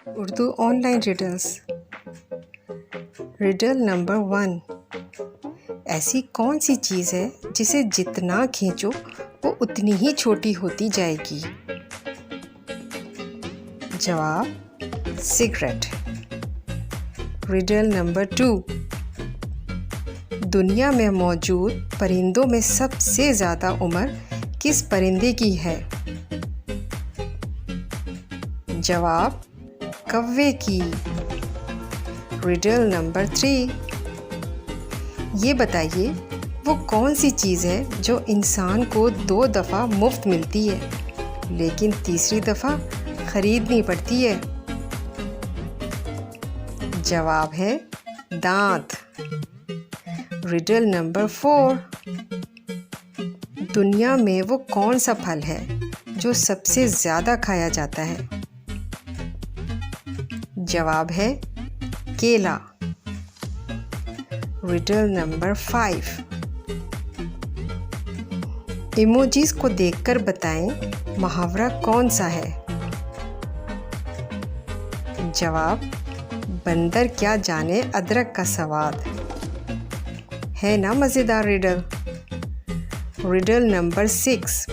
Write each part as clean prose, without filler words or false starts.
Urdu online riddles. Riddle number 1। ऐसी कौन सी चीज़ है जिसे जितना खींचो वो उतनी ही छोटी होती जाएगी? जवाब सिगरेट। Riddle number 2। दुनिया में मौजूद परिंदों में सबसे ज़्यादा उम्र किस परिंदे की है? जवाब कौवे की। Riddle number 3। ये बताइए वो कौन सी चीज़ है जो इंसान को 2 दफ़ा मुफ्त मिलती है लेकिन तीसरी दफ़ा खरीदनी पड़ती है? जवाब है दांत। Riddle number 4। दुनिया में वो कौन सा फल है जो सबसे ज़्यादा खाया जाता है? जवाब है केला। Riddle number 5। इमोजीज को देखकर बताएं मुहावरा कौन सा है? जवाब बंदर क्या जाने अदरक का स्वाद। है ना मज़ेदार रिडल? Riddle number 6।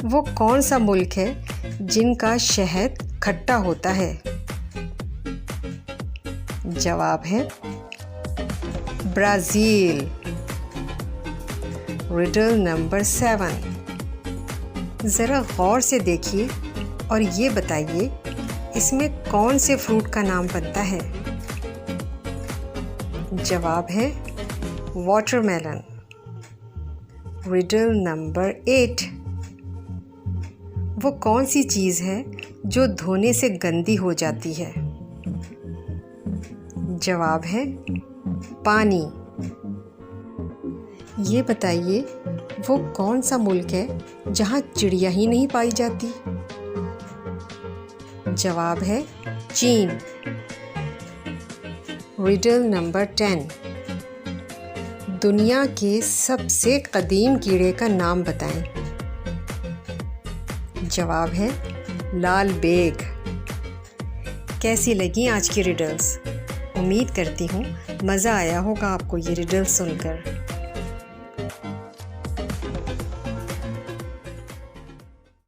वो कौन सा मुल्क है जिनका शहद खट्टा होता है? जवाब है ब्राज़ील। Riddle number 7। ज़रा गौर से देखिए और ये बताइए इसमें कौन से फ्रूट का नाम बनता है? जवाब है वाटरमेलन। Riddle number 8। वो कौन सी चीज़ है जो धोने से गंदी हो जाती है? जवाब है पानी। ये बताइए वो कौन सा मुल्क है जहाँ चिड़िया ही नहीं पाई जाती? जवाब है चीन। Riddle number 10। दुनिया के सबसे कदीम कीड़े का नाम बताएं। जवाब है लाल बेग। कैसी लगी आज की रिडल्स? उम्मीद करती हूँ मज़ा आया होगा आपको ये रिडल्स सुनकर।